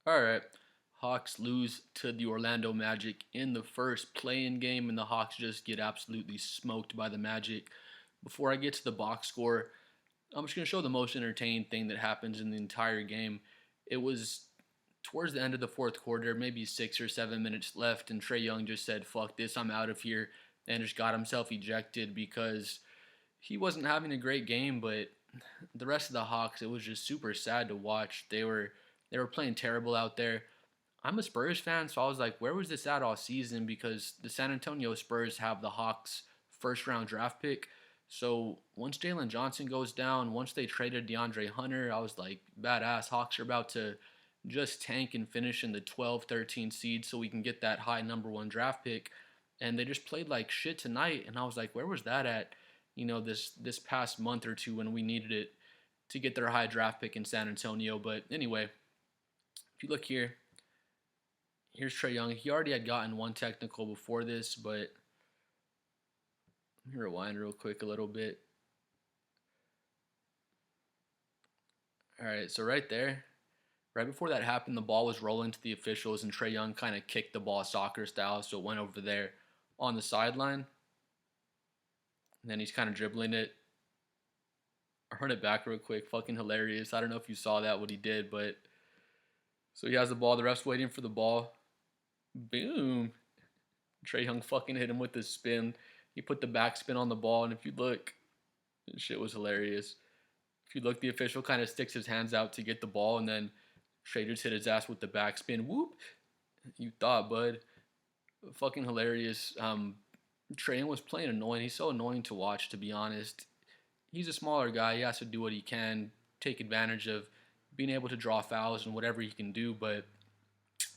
All right. Hawks lose to the Orlando Magic in the first play-in game, and the Hawks just get absolutely smoked by the Magic. Before I get to the box score, I'm just going to show the most entertaining thing that happens in the entire game. It was towards the end of the fourth quarter, maybe 6 or 7 minutes left, and Trae Young just said, "Fuck this, I'm out of here," and just got himself ejected because he wasn't having a great game, but the rest of the Hawks, it was just super sad to watch. They were playing terrible out there. I'm a Spurs fan, so I was like, where was this at all season? Because the San Antonio Spurs have the Hawks first round draft pick. So once Jalen Johnson goes down, once they traded DeAndre Hunter, I was like, badass. Hawks are about to just tank and finish in the 12, 13 seed so we can get that high number one draft pick. And they just played like shit tonight. And I was like, where was that at? This past month or two when we needed it to get their high draft pick in San Antonio. But anyway, if you look here, here's Trae Young. He already had gotten one technical before this, but let me rewind real quick a little bit. All right, so right there, right before that happened, the ball was rolling to the officials, and Trae Young kind of kicked the ball soccer style, so it went over there on the sideline. And then he's kind of dribbling it. I run it back real quick. Fucking hilarious. I don't know if you saw that, what he did, but so he has the ball. The ref's waiting for the ball. Boom. Trae Young fucking hit him with the spin. He put the backspin on the ball, and if you look, this shit was hilarious. If you look, the official kind of sticks his hands out to get the ball, and then Trae just hit his ass with the backspin. Whoop. You thought, bud. Fucking hilarious. Trae Young was playing annoying. He's so annoying to watch, to be honest. He's a smaller guy. He has to do what he can, take advantage of being able to draw fouls and whatever he can do. But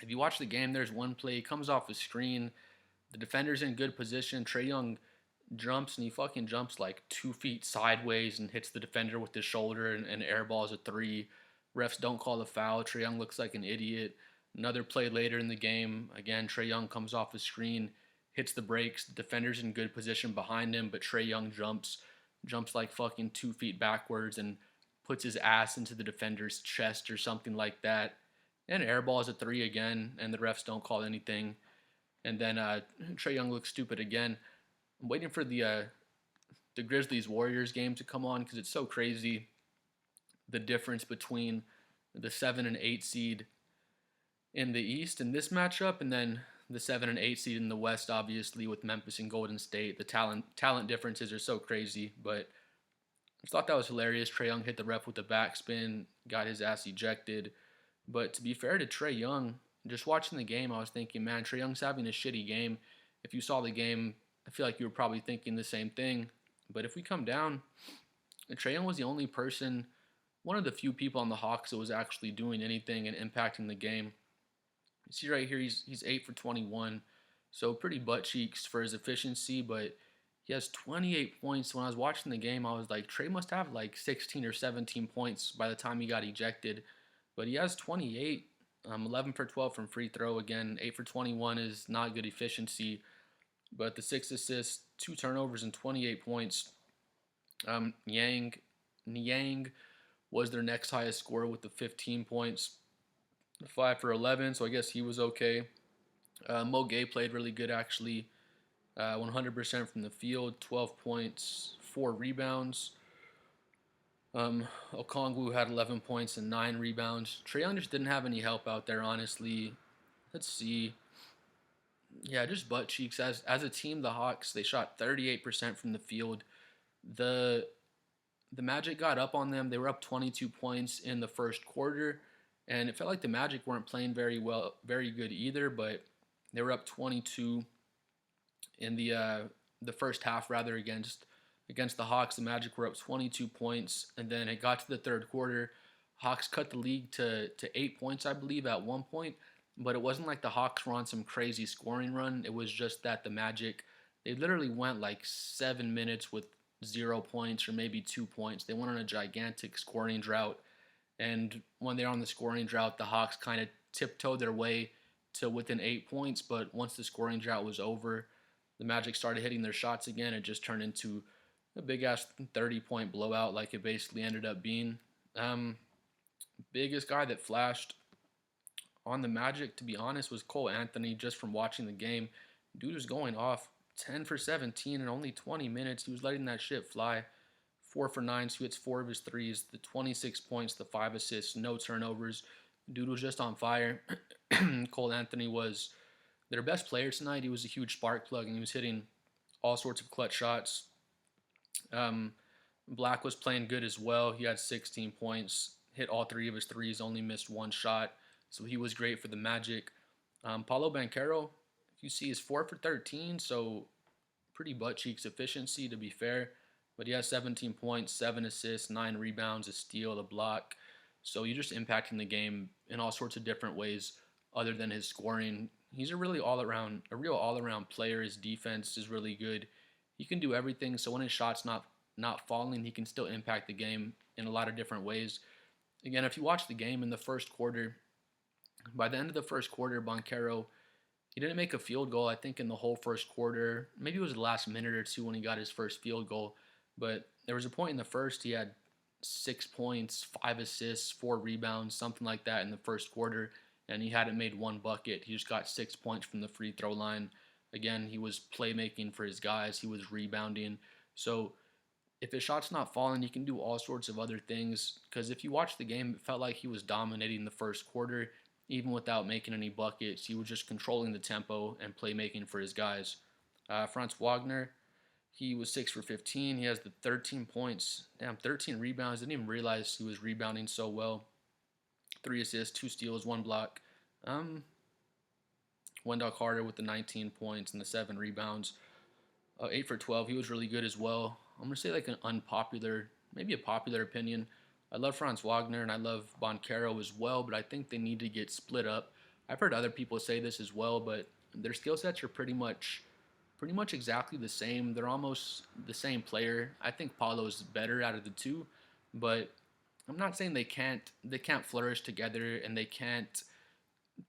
if you watch the game, there's one play, he comes off the screen, the defender's in good position. Trae Young jumps and he fucking jumps like 2 feet sideways and hits the defender with his shoulder and airballs a three. Refs don't call the foul. Trae Young looks like an idiot. Another play later in the game, again, Trae Young comes off the screen, hits the brakes. The defender's in good position behind him, but Trae Young jumps like fucking 2 feet backwards and puts his ass into the defender's chest or something like that. And airballs a three again, and the refs don't call anything. And then Trae Young looks stupid again. I'm waiting for the Grizzlies Warriors game to come on because it's so crazy the difference between the 7 and 8 seed in the East in this matchup, and then the 7 and 8 seed in the West, obviously with Memphis and Golden State. The talent differences are so crazy, but I thought that was hilarious. Trae Young hit the ref with the backspin, got his ass ejected. But to be fair to Trae Young, just watching the game, I was thinking, man, Trae Young's having a shitty game. If you saw the game, I feel like you were probably thinking the same thing. But if we come down, Trae Young was the only person, one of the few people on the Hawks that was actually doing anything and impacting the game. You see right here, he's 8 for 21, so pretty butt cheeks for his efficiency, but he has 28 points. When I was watching the game, I was like, Trae must have like 16 or 17 points by the time he got ejected, but he has 28. 11 for 12 from free throw. Again, 8 for 21 is not good efficiency, but the 6 assists, 2 turnovers, and 28 points. Niang was their next highest scorer with the 15 points, 5 for 11, so I guess he was okay. Mo Gay played really good, actually. 100% from the field, 12 points, 4 rebounds. Okongwu had 11 points and 9 rebounds. Trae Young just didn't have any help out there, honestly. Let's see. Yeah, just butt cheeks. As a team, the Hawks, they shot 38% from the field. The Magic got up on them. They were up 22 points in the first quarter, and it felt like the Magic weren't playing very good either, but they were up 22 in the first half, rather, against the Hawks. The Magic were up 22 points, and then it got to the third quarter. Hawks cut the lead to 8 points, I believe, at one point, but it wasn't like the Hawks were on some crazy scoring run. It was just that the Magic, they literally went like 7 minutes with 0 points or maybe 2 points. They went on a gigantic scoring drought, and when they're on the scoring drought, the Hawks kind of tiptoed their way to within 8 points, but once the scoring drought was over, the Magic started hitting their shots again. It just turned into a big ass 30-point blowout, like it basically ended up being. Biggest guy that flashed on the Magic, to be honest, was Cole Anthony. Just from watching the game, dude was going off 10 for 17 in only 20 minutes. He was letting that shit fly. 4 for 9, so he hits 4 of his threes, the 26 points, the 5 assists, no turnovers. Dude was just on fire. Cole Anthony was their best player tonight. He was a huge spark plug, and he was hitting all sorts of clutch shots. Um, Black was playing good as well. He had 16 points, hit all 3 of his threes, only missed one shot. So he was great for the Magic. Paulo Banchero, if you see, is 4 for 13, so pretty butt cheeks efficiency to be fair. But he has 17 points, 7 assists, 9 rebounds, a steal, a block. So you're just impacting the game in all sorts of different ways other than his scoring. He's a real all around player. His defense is really good. He can do everything. So when his shot's not falling, he can still impact the game in a lot of different ways. Again, if you watch the game in the first quarter, by the end of the first quarter, Boncaro, he didn't make a field goal, I think, in the whole first quarter. Maybe it was the last minute or two when he got his first field goal. But there was a point in the first he had 6 points, 5 assists, 4 rebounds, something like that in the first quarter, and he hadn't made one bucket. He just got 6 points from the free throw line. Again, he was playmaking for his guys. He was rebounding. So if his shot's not falling, he can do all sorts of other things. Because if you watch the game, it felt like he was dominating the first quarter, even without making any buckets. He was just controlling the tempo and playmaking for his guys. Franz Wagner, he was 6 for 15. He has the 13 points. Damn, 13 rebounds. Didn't even realize he was rebounding so well. 3 assists, 2 steals, 1 block. Wendell Carter with the 19 points and the 7 rebounds. 8 for 12. He was really good as well. I'm going to say like an unpopular, maybe a popular opinion. I love Franz Wagner and I love Boncaro as well, but I think they need to get split up. I've heard other people say this as well, but their skill sets are pretty much exactly the same. They're almost the same player. I think Paulo's better out of the two, but I'm not saying they can't flourish together and they can't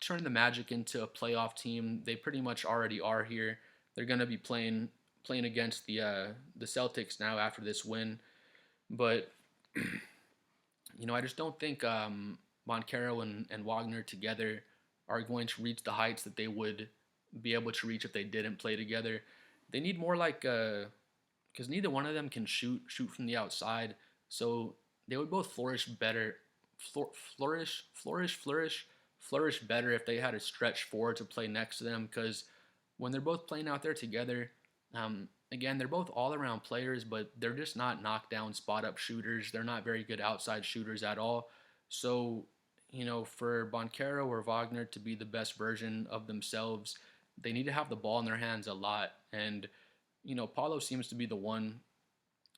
turn the Magic into a playoff team. They pretty much already are here. They're going to be playing against the Celtics now after this win, but I just don't think Moncaro and Wagner together are going to reach the heights that they would be able to reach if they didn't play together. They need more like because neither one of them can shoot from the outside, so they would both flourish better, flourish better if they had a stretch four to play next to them. Because when they're both playing out there together, again, they're both all around players, but they're just not knockdown spot up shooters. They're not very good outside shooters at all. So, for Boncaro or Wagner to be the best version of themselves, they need to have the ball in their hands a lot. And, Paulo seems to be the one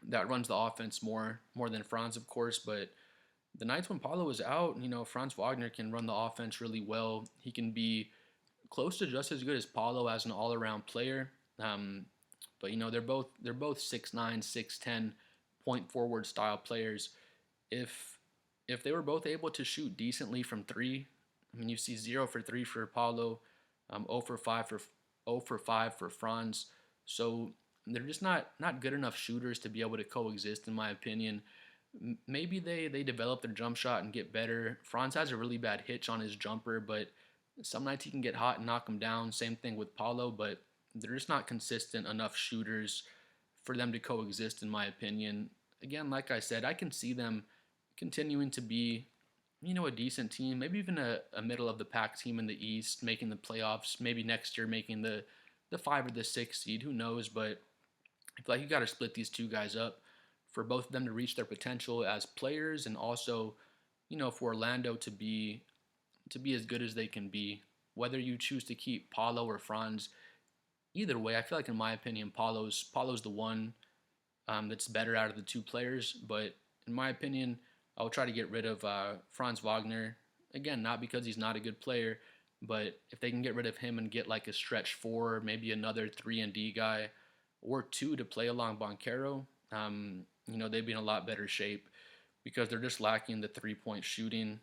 that runs the offense more than Franz, of course. But the nights when Paulo is out, Franz Wagner can run the offense really well. He can be close to just as good as Paulo as an all-around player. But they're both 6'9", 6'10", point forward style players. If they were both able to shoot decently from three, I mean, you see 0 for 3 for Paulo, 0 for 5 for Franz. So they're just not good enough shooters to be able to coexist, in my opinion. Maybe they develop their jump shot and get better. Franz has a really bad hitch on his jumper, but some nights he can get hot and knock him down. Same thing with Paulo, but they're just not consistent enough shooters for them to coexist, in my opinion. Again, like I said, I can see them continuing to be, a decent team, maybe even a middle of the pack team in the East, making the playoffs, maybe next year making the 5 or the 6 seed, who knows, but I feel like you got to split these two guys up for both of them to reach their potential as players, and also, for Orlando to be as good as they can be. Whether you choose to keep Paulo or Franz, either way, I feel like in my opinion, Paulo's the one that's better out of the two players. But in my opinion, I'll try to get rid of Franz Wagner. Again, not because he's not a good player, but if they can get rid of him and get like a stretch four, maybe another 3-and-D guy or two to play along Boncaro, they'd be in a lot better shape because they're just lacking the 3-point shooting.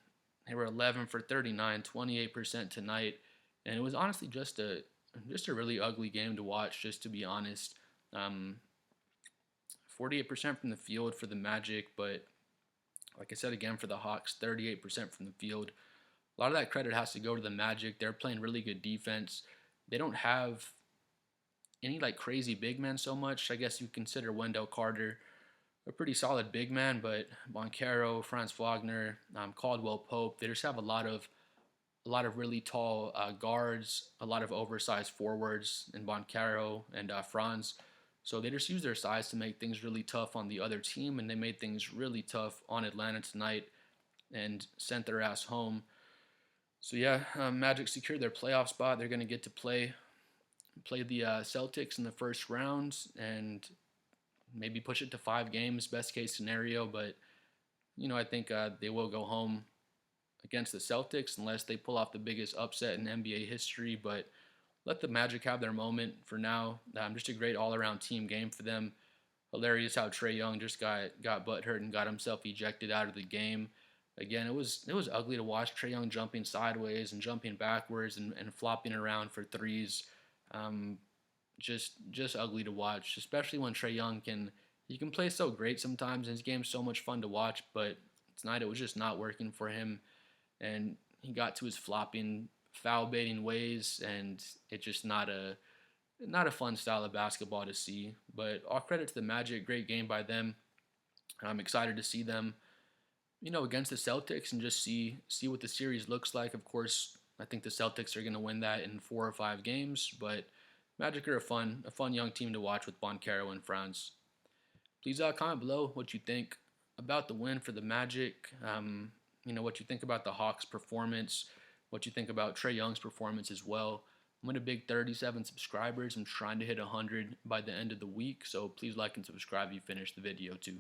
They were 11 for 39, 28% tonight, and it was honestly just a really ugly game to watch, just to be honest. 48% from the field for the Magic, but like I said again for the Hawks, 38% from the field. A lot of that credit has to go to the Magic. They're playing really good defense. They don't have any like crazy big men so much. I guess you consider Wendell Carter a pretty solid big man, but Boncaro, Franz Wagner, Caldwell Pope, they just have a lot of really tall guards, a lot of oversized forwards in Boncaro and Franz. So they just use their size to make things really tough on the other team, and they made things really tough on Atlanta tonight and sent their ass home. So yeah, Magic secured their playoff spot. They're going to get to play the Celtics in the first round and maybe push it to 5 games, best case scenario. But I think they will go home against the Celtics unless they pull off the biggest upset in NBA history. But let the Magic have their moment for now. Just a great all-around team game for them. Hilarious how Trae Young just got butt hurt and got himself ejected out of the game. Again, it was ugly to watch Trae Young jumping sideways and jumping backwards and flopping around for threes. Um, just ugly to watch, especially when Trae Young he can play so great sometimes, and his game's so much fun to watch. But tonight it was just not working for him, and he got to his flopping, foul baiting ways, and it's just not a fun style of basketball to see. But all credit to the Magic, great game by them. I'm excited to see them, against the Celtics and just see what the series looks like. Of course, I think the Celtics are going to win that in 4 or 5 games, but Magic are a fun young team to watch with Boncaro and Franz. Please comment below what you think about the win for the Magic. What you think about the Hawks' performance, what you think about Trae Young's performance as well. I'm at a big 37 subscribers. I'm trying to hit 100 by the end of the week, so please like and subscribe if you finish the video too.